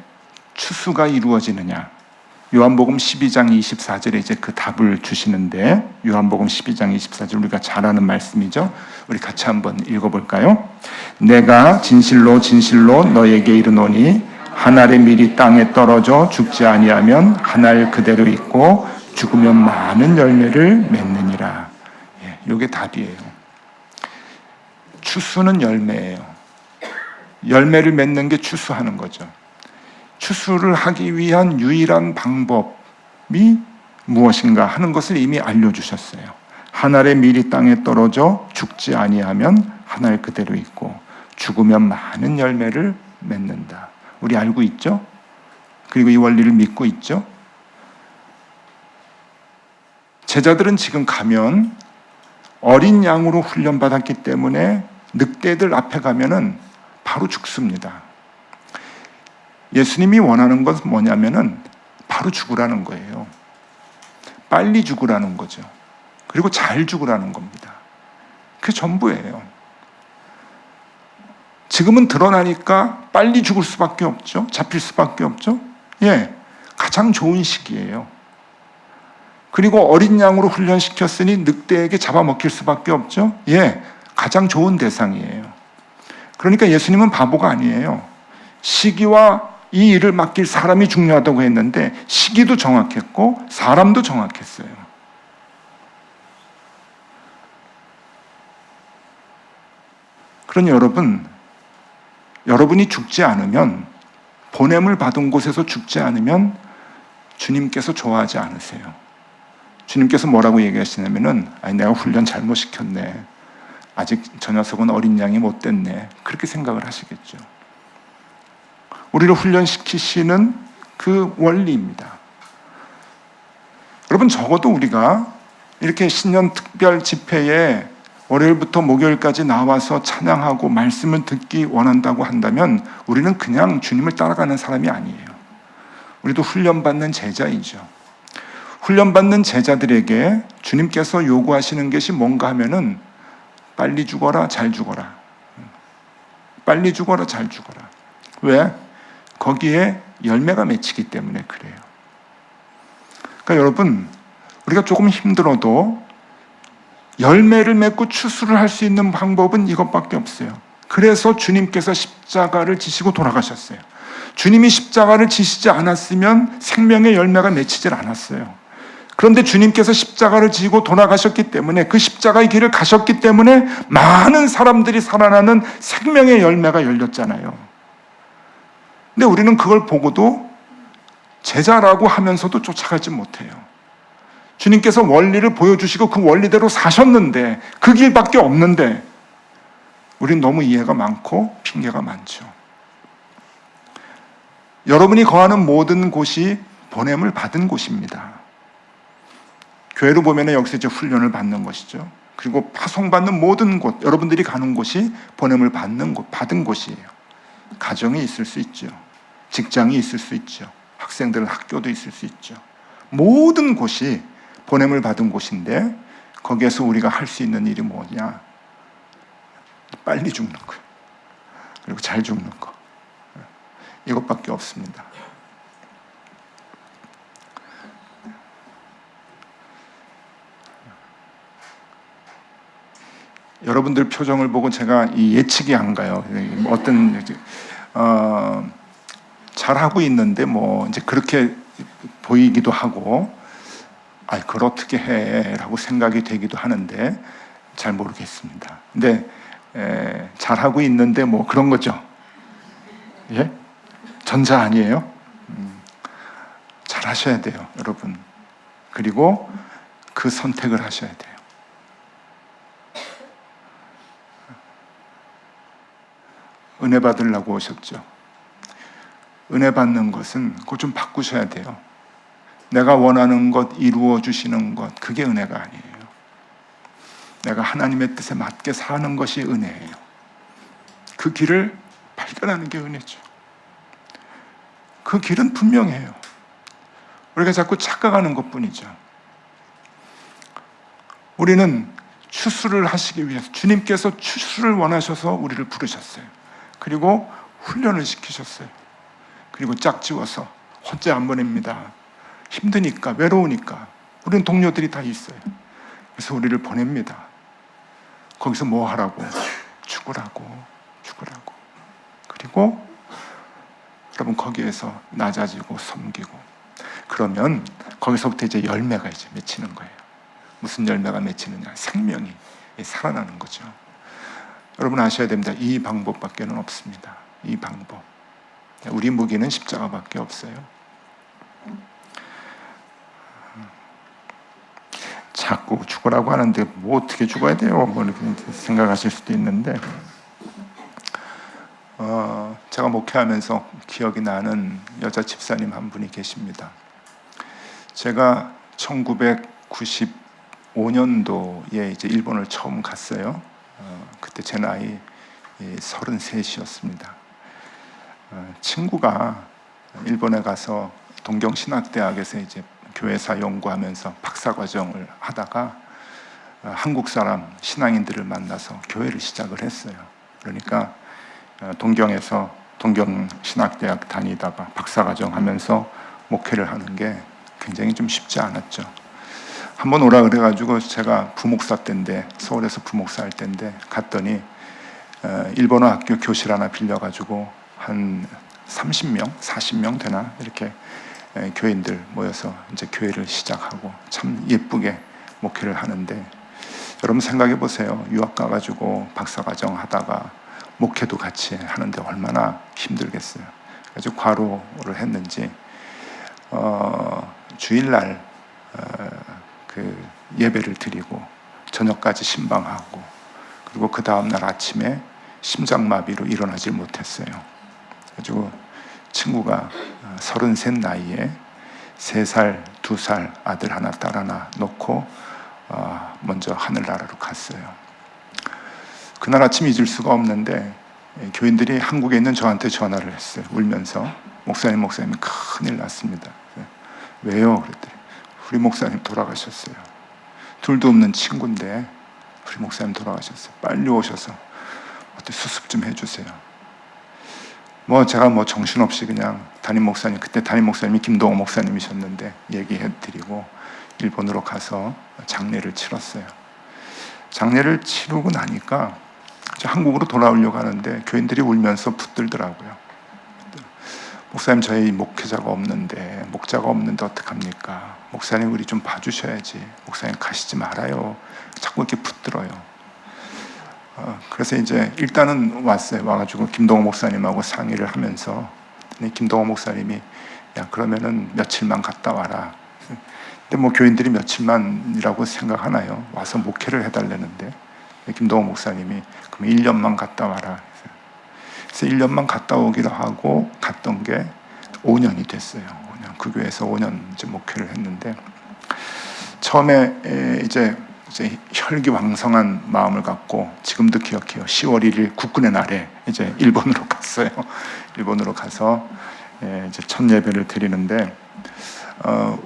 추수가 이루어지느냐? 요한복음 12장 24절에 이제 그 답을 주시는데, 요한복음 12장 24절 우리가 잘 아는 말씀이죠. 우리 같이 한번 읽어볼까요? 내가 진실로 진실로 너에게 이르노니 한 알의 밀이 땅에 떨어져 죽지 아니하면 한 알 그대로 있고 죽으면 많은 열매를 맺느니라. 이게 답이에요. 추수는 열매예요. 열매를 맺는 게 추수하는 거죠. 추수를 하기 위한 유일한 방법이 무엇인가 하는 것을 이미 알려주셨어요. 한 알의 밀이 땅에 떨어져 죽지 아니하면 한 알 그대로 있고 죽으면 많은 열매를 맺는다. 우리 알고 있죠? 그리고 이 원리를 믿고 있죠? 제자들은 지금 가면 어린 양으로 훈련받았기 때문에 늑대들 앞에 가면은 바로 죽습니다. 예수님이 원하는 것은 뭐냐면은 바로 죽으라는 거예요. 빨리 죽으라는 거죠. 그리고 잘 죽으라는 겁니다. 그게 전부예요. 지금은 드러나니까 빨리 죽을 수밖에 없죠. 잡힐 수밖에 없죠. 가장 좋은 시기예요. 그리고 어린 양으로 훈련시켰으니 늑대에게 잡아먹힐 수밖에 없죠. 가장 좋은 대상이에요. 그러니까 예수님은 바보가 아니에요. 시기와 이 일을 맡길 사람이 중요하다고 했는데 시기도 정확했고 사람도 정확했어요. 그러니 여러분이 죽지 않으면, 보냄을 받은 곳에서 죽지 않으면 주님께서 좋아하지 않으세요. 주님께서 뭐라고 얘기하시냐면은 내가 훈련 잘못 시켰네. 아직 저 녀석은 어린 양이 못 됐네. 그렇게 생각을 하시겠죠. 우리를 훈련시키시는 그 원리입니다. 여러분, 적어도 우리가 이렇게 신년 특별 집회에 월요일부터 목요일까지 나와서 찬양하고 말씀을 듣기 원한다고 한다면 우리는 그냥 주님을 따라가는 사람이 아니에요. 우리도 훈련받는 제자이죠. 훈련받는 제자들에게 주님께서 요구하시는 것이 뭔가 하면은 빨리 죽어라, 잘 죽어라. 빨리 죽어라, 잘 죽어라. 왜? 거기에 열매가 맺히기 때문에 그래요. 그러니까 여러분, 우리가 조금 힘들어도 열매를 맺고 추수를 할 수 있는 방법은 이것밖에 없어요. 그래서 주님께서 십자가를 지시고 돌아가셨어요. 주님이 십자가를 지시지 않았으면 생명의 열매가 맺히질 않았어요. 그런데 주님께서 십자가를 지고 돌아가셨기 때문에, 그 십자가의 길을 가셨기 때문에 많은 사람들이 살아나는 생명의 열매가 열렸잖아요. 근데 우리는 그걸 보고도 제자라고 하면서도 쫓아가지 못해요. 주님께서 원리를 보여주시고 그 원리대로 사셨는데, 그 길밖에 없는데 우린 너무 이해가 많고 핑계가 많죠. 여러분이 거하는 모든 곳이 보냄을 받은 곳입니다. 교회로 보면 여기서 이제 훈련을 받는 것이죠. 그리고 파송받는 모든 곳, 여러분들이 가는 곳이 보냄을 받는 곳, 받은 곳이에요. 가정이 있을 수 있죠. 직장이 있을 수 있죠. 학생들은 학교도 있을 수 있죠. 모든 곳이 보냄을 받은 곳인데, 거기에서 우리가 할 수 있는 일이 뭐냐? 빨리 죽는 거예요. 그리고 잘 죽는 거. 이것밖에 없습니다. 여러분들 표정을 보고 제가 이 예측이 안 가요. 어떤 잘하고 있는데 뭐 이제 그렇게 보이기도 하고, 그걸 어떻게 해라고 생각이 되기도 하는데 잘 모르겠습니다. 근데 잘하고 있는데 뭐 그런 거죠. 예? 전자 아니에요? 잘 하셔야 돼요, 여러분. 그리고 그 선택을 하셔야 돼요. 은혜 받으려고 오셨죠. 은혜 받는 것은 그거 좀 바꾸셔야 돼요. 내가 원하는 것 이루어 주시는 것, 그게 은혜가 아니에요. 내가 하나님의 뜻에 맞게 사는 것이 은혜예요. 그 길을 발견하는 게 은혜죠. 그 길은 분명해요. 우리가 자꾸 착각하는 것뿐이죠. 우리는 추수를 하시기 위해서, 주님께서 추수를 원하셔서 우리를 부르셨어요. 그리고 훈련을 시키셨어요. 그리고 짝지어서 혼자 안 보냅니다. 힘드니까, 외로우니까. 우리는 동료들이 다 있어요. 그래서 우리를 보냅니다. 거기서 뭐 하라고? 죽으라고. 그리고 여러분 거기에서 낮아지고 섬기고, 그러면 거기서부터 이제 열매가 이제 맺히는 거예요. 무슨 열매가 맺히느냐? 생명이 살아나는 거죠. 여러분 아셔야 됩니다. 이 방법밖에는 없습니다. 이 방법. 우리 무기는 십자가밖에 없어요. 자꾸 죽으라고 하는데 뭐 어떻게 죽어야 돼요? 뭐 이렇게 생각하실 수도 있는데, 제가 목회하면서 기억이 나는 여자 집사님 한 분이 계십니다. 제가 1995년도에 이제 일본을 처음 갔어요. 그때 제 나이 33이었습니다. 친구가 일본에 가서 동경신학대학에서 이제 교회사 연구하면서 박사과정을 하다가 한국 사람 신앙인들을 만나서 교회를 시작을 했어요. 그러니까 동경에서 동경신학대학 다니다가 박사과정 하면서 목회를 하는 게 굉장히 좀 쉽지 않았죠. 한번 오라 그래가지고 제가 부목사 때인데, 서울에서 부목사 할 때인데 갔더니 일본어 학교 교실 하나 빌려가지고 한 30명, 40명 되나 이렇게 교인들 모여서 이제 교회를 시작하고 참 예쁘게 목회를 하는데, 여러분 생각해 보세요. 유학 가가지고 박사과정 하다가 목회도 같이 하는데 얼마나 힘들겠어요. 그래서 과로를 했는지 주일날 그 예배를 드리고 저녁까지 신방하고, 그리고 그 다음날 아침에 심장마비로 일어나질 못했어요. 그래가지고 친구가 33 나이에 3살, 2살 아들 하나 딸 하나 놓고 먼저 하늘나라로 갔어요. 그날 아침 잊을 수가 없는데 교인들이 한국에 있는 저한테 전화를 했어요. 울면서 목사님 큰일 났습니다. 왜요? 그랬더니 우리 목사님 돌아가셨어요. 둘도 없는 친구인데 우리 목사님 돌아가셨어요. 빨리 오셔서 어떻게 수습 좀 해주세요. 제가 정신없이 그냥 그때 담임 목사님이 김동호 목사님이셨는데 얘기해드리고 일본으로 가서 장례를 치렀어요. 장례를 치르고 나니까 한국으로 돌아오려고 하는데 교인들이 울면서 붙들더라고요. 목사님, 저희 목회자가 없는데, 목자가 없는데 어떡합니까? 목사님, 우리 좀 봐주셔야지. 목사님 가시지 말아요. 자꾸 이렇게 붙들어요. 그래서 이제 일단은 왔어요. 와가지고 김동호 목사님하고 상의를 하면서 김동호 목사님이 야, 그러면은 며칠만 갔다 와라. 근데 교인들이 며칠만이라고 생각하나요? 와서 목회를 해달라는데 김동호 목사님이 그럼 1년만 갔다 와라. 그래서 1년만 갔다 오기로 하고 갔던 게 5년이 됐어요. 5년. 그 교회에서 5년 이제 목회를 했는데 처음에 이제 혈기왕성한 마음을 갖고 지금도 기억해요. 10월 1일 국군의 날에 이제 일본으로 갔어요. 일본으로 가서 이제 첫 예배를 드리는데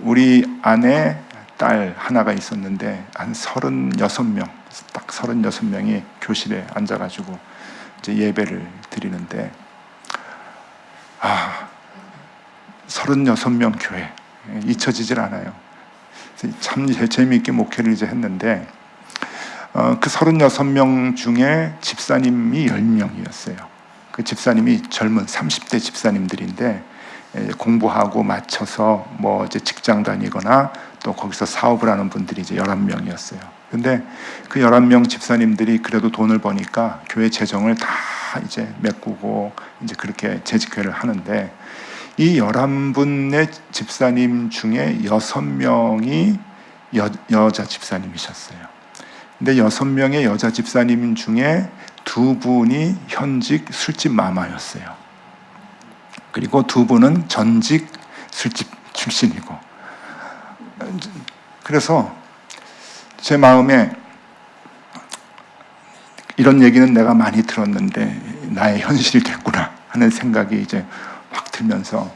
우리 아내 딸 하나가 있었는데 한 36명, 딱 36명이 교실에 앉아가지고 이제 예배를 드리는데 36명 교회 잊혀지질 않아요. 참 재미있게 목회를 이제 했는데 그 36명 중에 집사님이 10명이었어요. 그 집사님이 젊은 30대 집사님들인데 공부하고 맞춰서 이제 직장 다니거나 또 거기서 사업을 하는 분들이 이제 11명이었어요. 근데 그 11명 집사님들이 그래도 돈을 버니까 교회 재정을 다 이제 메꾸고 이제 그렇게 재직회를 하는데 이 11분의 집사님 중에 6명이 여자 집사님이셨어요. 근데 6명의 여자 집사님 중에 2분이 현직 술집 마마였어요. 그리고 2분은 전직 술집 출신이고. 그래서 제 마음에 이런 얘기는 내가 많이 들었는데 나의 현실이 됐구나 하는 생각이 이제 확 들면서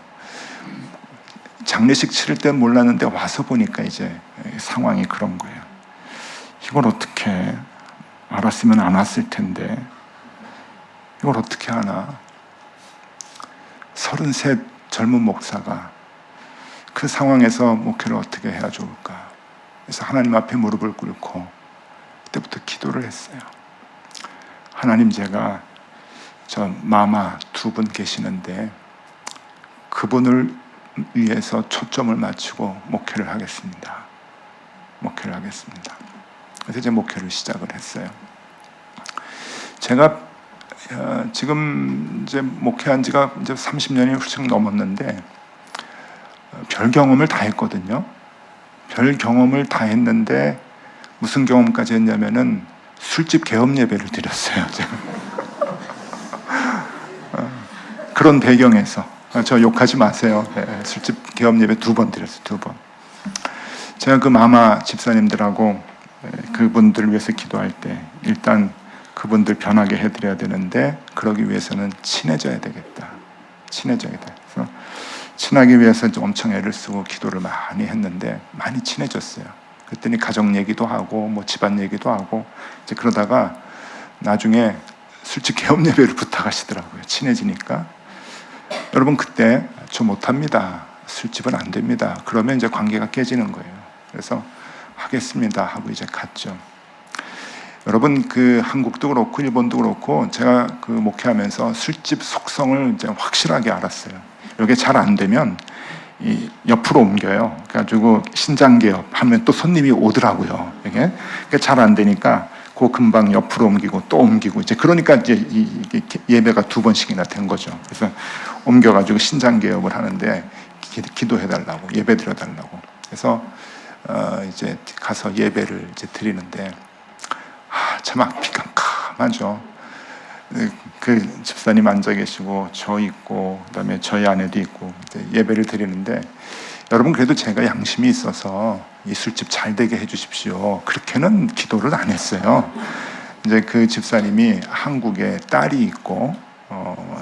장례식 치를 때 몰랐는데 와서 보니까 이제 상황이 그런 거예요. 이걸 어떻게 알았으면 안 왔을 텐데 이걸 어떻게 하나. 33 젊은 목사가 그 상황에서 목회를 어떻게 해야 좋을까. 그래서 하나님 앞에 무릎을 꿇고 그때부터 기도를 했어요. 하나님, 제가 저 마마 2분 계시는데 그분을 위해서 초점을 맞추고 목회를 하겠습니다. 그래서 이제 목회를 시작을 했어요. 제가 지금 이제 목회한 지가 이제 30년이 훌쩍 넘었는데 별 경험을 다 했거든요. 별 경험을 다 했는데 무슨 경험까지 했냐면은 술집 개업 예배를 드렸어요. 제가. 그런 배경에서 저 욕하지 마세요. 술집 개업 예배 2번 드렸어요. 2번. 제가 그 마마 집사님들하고 그분들을 위해서 기도할 때 일단 그분들 변하게 해드려야 되는데 그러기 위해서는 친해져야 되겠다. 그래서 친하기 위해서 엄청 애를 쓰고 기도를 많이 했는데 많이 친해졌어요. 그랬더니 가정 얘기도 하고 집안 얘기도 하고 이제 그러다가 나중에 술집 개업 예배를 부탁하시더라고요. 친해지니까. 여러분, 그때 저 못합니다. 술집은 안 됩니다. 그러면 이제 관계가 깨지는 거예요. 그래서 하겠습니다 하고 이제 갔죠. 여러분, 그 한국도 그렇고 일본도 그렇고 제가 그 목회하면서 술집 속성을 이제 확실하게 알았어요. 이게 잘 안 되면 이 옆으로 옮겨요. 그래가지고 신장개업 하면 또 손님이 오더라고요. 이게 잘 안 되니까 그 금방 옆으로 옮기고 또 옮기고 이제 그러니까 이제 이게 예배가 2번씩이나 된 거죠. 그래서 옮겨가지고 신장개업을 하는데 기도해달라고 예배 드려달라고. 그래서 이제 가서 예배를 이제 드리는데 참 앞이 깜깜하죠. 그 집사님 앉아 계시고 저 있고 그다음에 저희 아내도 있고 이제 예배를 드리는데 여러분, 그래도 제가 양심이 있어서 이 술집 잘 되게 해주십시오 그렇게는 기도를 안 했어요. 이제 그 집사님이 한국에 딸이 있고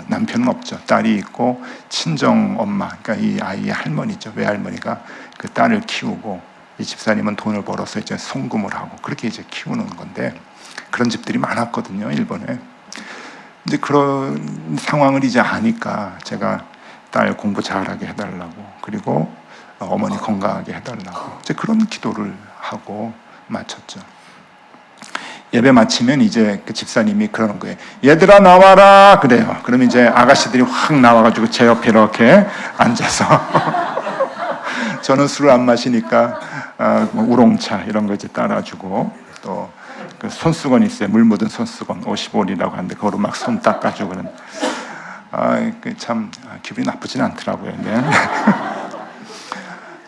남편은 없죠. 딸이 있고 친정 엄마, 그러니까 이 아이의 할머니죠. 외할머니가 그 딸을 키우고 이 집사님은 돈을 벌어서 이제 송금을 하고 그렇게 이제 키우는 건데 그런 집들이 많았거든요, 일본에. 이제 그런 상황을 이제 아니까 제가 딸 공부 잘하게 해달라고 그리고 어머니 건강하게 해달라고 이제 그런 기도를 하고 마쳤죠. 예배 마치면 이제 그 집사님이 그러는 거예요. 얘들아 나와라 그래요. 그러면 이제 아가씨들이 확 나와가지고 제 옆에 이렇게 앉아서 저는 술을 안 마시니까 뭐 우롱차 이런 거 이제 따라주고 또 그 손수건 있어요. 물 묻은 손수건 50원이라고 하는데 그거로 막 손 닦아주고 그런. 참 기분이 나쁘진 않더라고요. 네.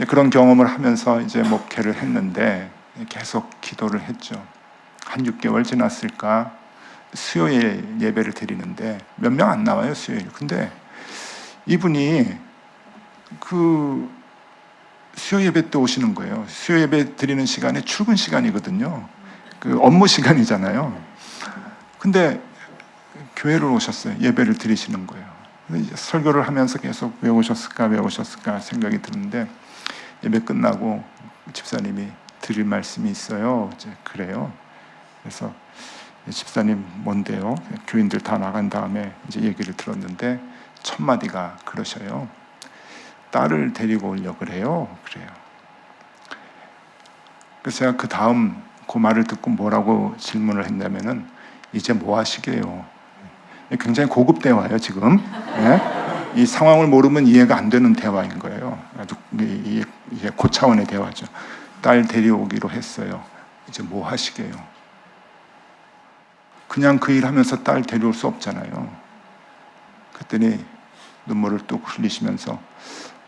그런 경험을 하면서 이제 목회를 했는데 계속 기도를 했죠. 한 6개월 지났을까 수요일 예배를 드리는데 몇 명 안 나와요, 수요일. 근데 이분이 그 수요 예배 때 오시는 거예요. 수요 예배 드리는 시간에 출근 시간이거든요. 그 업무 시간이잖아요. 근데 교회를 오셨어요. 예배를 드리시는 거예요. 설교를 하면서 계속 왜 오셨을까 생각이 드는데 예배 끝나고 집사님이 드릴 말씀이 있어요. 이제 그래요. 그래서 집사님 뭔데요? 교인들 다 나간 다음에 이제 얘기를 들었는데 첫 마디가 그러셔요. 딸을 데리고 오려고 그래요. 그래요. 그래서 제가 그 다음 그 말을 듣고 뭐라고 질문을 했냐면은 이제 뭐 하시게요? 굉장히 고급 대화예요 지금. 네? 이 상황을 모르면 이해가 안 되는 대화인 거예요. 아주 이게 고차원의 대화죠. 딸 데려오기로 했어요. 이제 뭐 하시게요? 그냥 그 일 하면서 딸 데려올 수 없잖아요. 그랬더니 눈물을 뚝 흘리시면서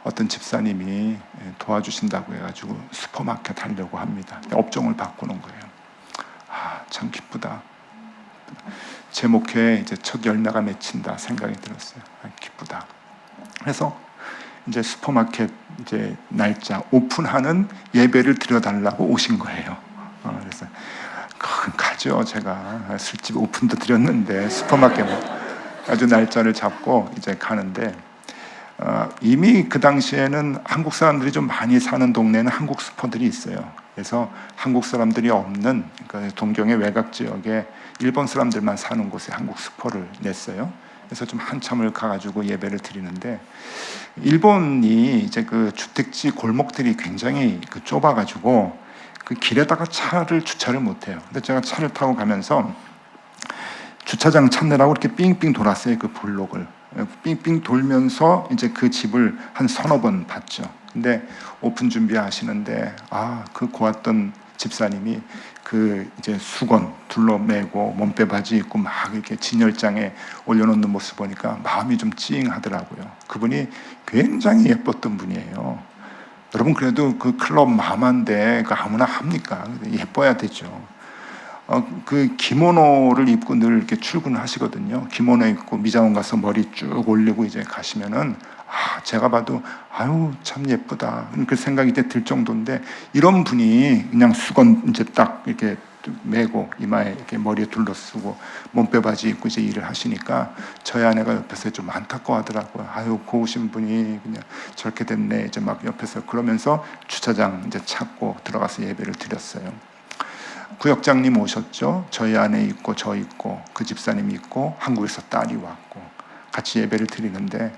어떤 집사님이 도와주신다고 해가지고 슈퍼마켓 하려고 합니다. 업종을 바꾸는 거예요. 참 기쁘다. 제 목회에 이제 첫 열매가 맺힌다 생각이 들었어요. 기쁘다. 그래서 이제 슈퍼마켓 이제 날짜 오픈하는 예배를 드려달라고 오신 거예요. 그래서 가죠. 제가 술집 오픈도 드렸는데 슈퍼마켓 아주 날짜를 잡고 이제 가는데 이미 그 당시에는 한국 사람들이 좀 많이 사는 동네는 한국 슈퍼들이 있어요. 그래서 한국 사람들이 없는 그러니까 동경의 외곽 지역에 일본 사람들만 사는 곳에 한국 슈퍼를 냈어요. 그래서 좀 한참을 가가지고 예배를 드리는데 일본이 이제 그 주택지 골목들이 굉장히 그 좁아가지고 그 길에다가 차를 주차를 못해요. 근데 제가 차를 타고 가면서 주차장 찾느라고 이렇게 삥삥 돌았어요. 그 블록을 삥삥 돌면서 이제 그 집을 한 서너 번 봤죠. 근데 오픈 준비하시는데 그 고왔던 집사님이 그 이제 수건 둘러매고 몸빼 바지 입고 막 이렇게 진열장에 올려놓는 모습 보니까 마음이 좀 찡하더라고요. 그분이 굉장히 예뻤던 분이에요. 여러분 그래도 그 클럽 마마인데 그 아무나 합니까? 예뻐야 되죠. 그 기모노를 입고 늘 이렇게 출근을 하시거든요. 기모노 입고 미장원 가서 머리 쭉 올리고 이제 가시면은 제가 봐도 아유 참 예쁘다 그 생각이 들 정도인데 이런 분이 그냥 수건 이제 딱 이렇게 메고 이마에 이렇게 머리에 둘러쓰고 몸빼 바지 입고 이제 일을 하시니까 저희 아내가 옆에서 좀 안타까워하더라고요. 아유 고우신 분이 그냥 저렇게 됐네 이제 막 옆에서 그러면서 주차장 이제 찾고 들어가서 예배를 드렸어요. 구역장님 오셨죠. 저희 아내 있고 저 있고 그 집사님이 있고 한국에서 딸이 왔고 같이 예배를 드리는데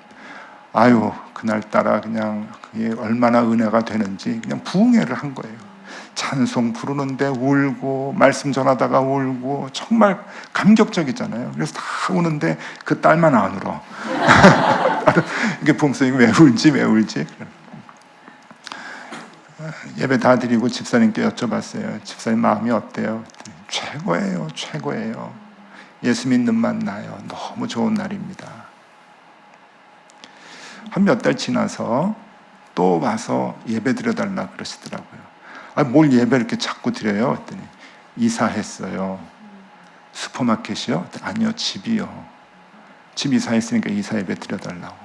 그날따라 그냥 그게 얼마나 은혜가 되는지 그냥 부흥회를 한 거예요. 찬송 부르는데 울고 말씀 전하다가 울고 정말 감격적이잖아요. 그래서 다 우는데 그 딸만 안 울어. 이게 부흥성이 왜 울지? 예배 다 드리고 집사님께 여쭤봤어요. 집사님 마음이 어때요? 최고예요. 예수 믿는 만나요. 너무 좋은 날입니다. 한 몇 달 지나서 또 와서 예배 드려달라 그러시더라고요. 뭘 예배 이렇게 자꾸 드려요? 그랬더니 이사했어요. 슈퍼마켓이요? 아니요, 집이요. 집 이사했으니까 이사 예배 드려달라고.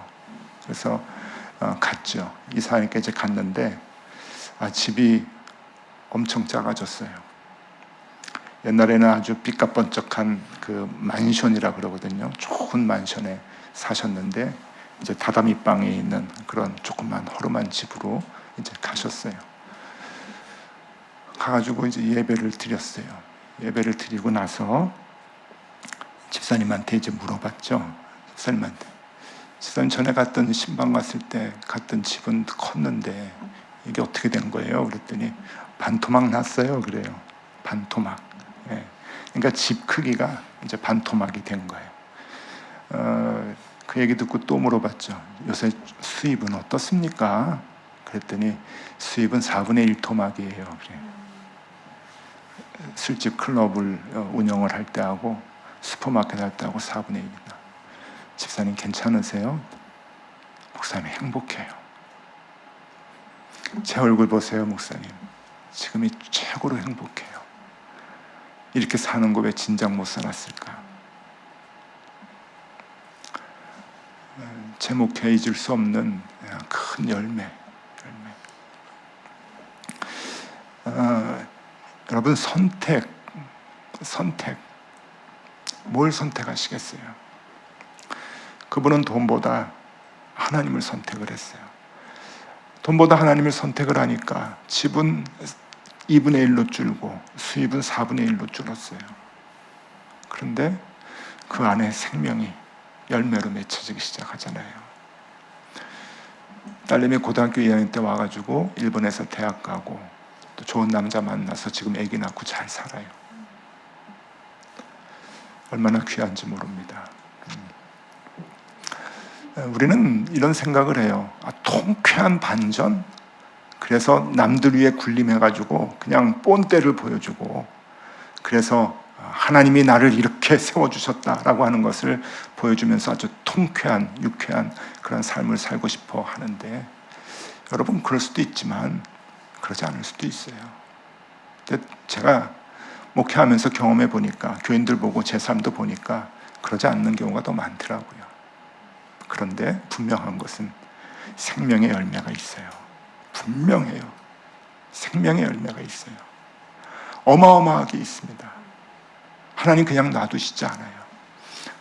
그래서 갔죠. 이사하니까 이제 갔는데 집이 엄청 작아졌어요. 옛날에는 아주 삐까번쩍한 그 만션이라 그러거든요. 좋은 만션에 사셨는데 이제 다다미방에 있는 그런 조그만 허름한 집으로 이제 가셨어요. 가가지고 이제 예배를 드렸어요. 예배를 드리고 나서 집사님한테 이제 물어봤죠. 집사님 전에 갔던 신방 갔을 때 갔던 집은 컸는데 이게 어떻게 된 거예요? 그랬더니 반토막 났어요. 그래요. 반토막. 예. 그러니까 집 크기가 이제 반토막이 된 거예요. 그 얘기 듣고 또 물어봤죠. 요새 수입은 어떻습니까? 그랬더니 수입은 4분의 1 토막이에요. 그래요. 술집 클럽을 운영을 할 때 하고 슈퍼마켓 할 때 하고 4분의 1이다. 집사님 괜찮으세요? 목사님 행복해요. 제 얼굴 보세요, 목사님. 지금이 최고로 행복해요. 이렇게 사는 거 왜 진작 못 살았을까? 제 목회에 잊을 수 없는 큰 열매. 여러분 선택. 뭘 선택하시겠어요? 그분은 돈보다 하나님을 선택을 했어요. 돈보다 하나님을 선택을 하니까 집은 2분의 1로 줄고 수입은 4분의 1로 줄었어요. 그런데 그 안에 생명이 열매로 맺혀지기 시작하잖아요. 딸내미 고등학교 2학년 때 와가지고 일본에서 대학 가고 또 좋은 남자 만나서 지금 아기 낳고 잘 살아요. 얼마나 귀한지 모릅니다. 우리는 이런 생각을 해요. 통쾌한 반전? 그래서 남들 위에 군림해가지고 그냥 본때를 보여주고 그래서 하나님이 나를 이렇게 세워주셨다라고 하는 것을 보여주면서 아주 통쾌한, 유쾌한 그런 삶을 살고 싶어 하는데 여러분 그럴 수도 있지만 그러지 않을 수도 있어요. 근데 제가 목회하면서 경험해 보니까 교인들 보고 제 삶도 보니까 그러지 않는 경우가 더 많더라고요. 그런데 분명한 것은 생명의 열매가 있어요. 분명해요. 생명의 열매가 있어요. 어마어마하게 있습니다. 하나님 그냥 놔두시지 않아요.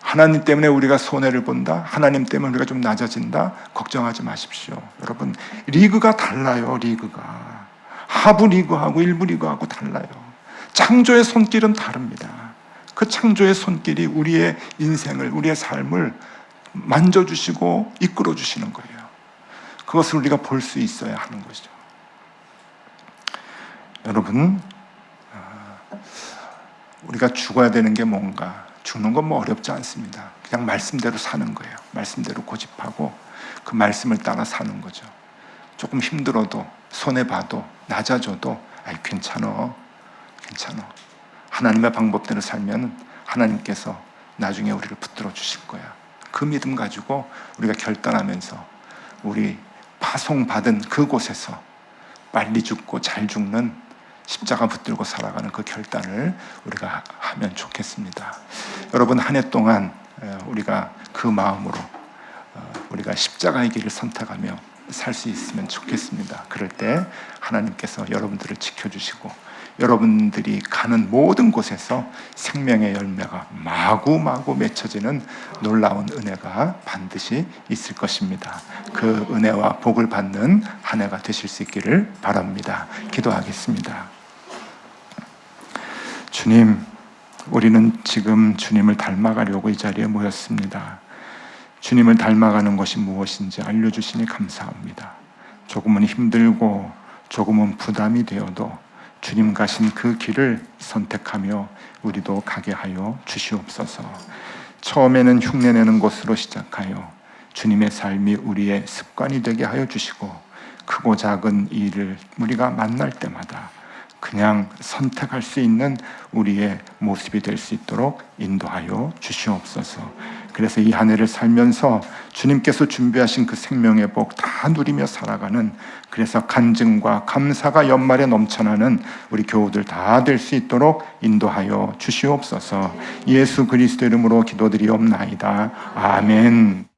하나님 때문에 우리가 손해를 본다? 하나님 때문에 우리가 좀 낮아진다? 걱정하지 마십시오. 여러분 리그가 달라요. 리그가 하부 리그하고 일부 리그하고 달라요. 창조의 손길은 다릅니다. 그 창조의 손길이 우리의 인생을, 우리의 삶을 만져주시고 이끌어주시는 거예요. 그것을 우리가 볼 수 있어야 하는 것이죠. 여러분 우리가 죽어야 되는 게 뭔가? 죽는 건 뭐 어렵지 않습니다. 그냥 말씀대로 사는 거예요. 말씀대로 고집하고 그 말씀을 따라 사는 거죠. 조금 힘들어도 손해봐도 낮아져도 괜찮아. 하나님의 방법대로 살면 하나님께서 나중에 우리를 붙들어 주실 거야. 그 믿음 가지고 우리가 결단하면서 우리 파송받은 그곳에서 빨리 죽고 잘 죽는 십자가 붙들고 살아가는 그 결단을 우리가 하면 좋겠습니다. 여러분 한 해 동안 우리가 그 마음으로 우리가 십자가의 길을 선택하며 살 수 있으면 좋겠습니다. 그럴 때 하나님께서 여러분들을 지켜주시고 여러분들이 가는 모든 곳에서 생명의 열매가 마구마구 맺혀지는 놀라운 은혜가 반드시 있을 것입니다. 그 은혜와 복을 받는 한 해가 되실 수 있기를 바랍니다. 기도하겠습니다. 주님, 우리는 지금 주님을 닮아가려고 이 자리에 모였습니다. 주님을 닮아가는 것이 무엇인지 알려주시니 감사합니다. 조금은 힘들고 조금은 부담이 되어도 주님 가신 그 길을 선택하며 우리도 가게 하여 주시옵소서. 처음에는 흉내내는 것으로 시작하여 주님의 삶이 우리의 습관이 되게 하여 주시고 크고 작은 일을 우리가 만날 때마다 그냥 선택할 수 있는 우리의 모습이 될 수 있도록 인도하여 주시옵소서. 그래서 이 한 해를 살면서 주님께서 준비하신 그 생명의 복 다 누리며 살아가는, 그래서 간증과 감사가 연말에 넘쳐나는 우리 교우들 다 될 수 있도록 인도하여 주시옵소서. 예수 그리스도 이름으로 기도드리옵나이다. 아멘.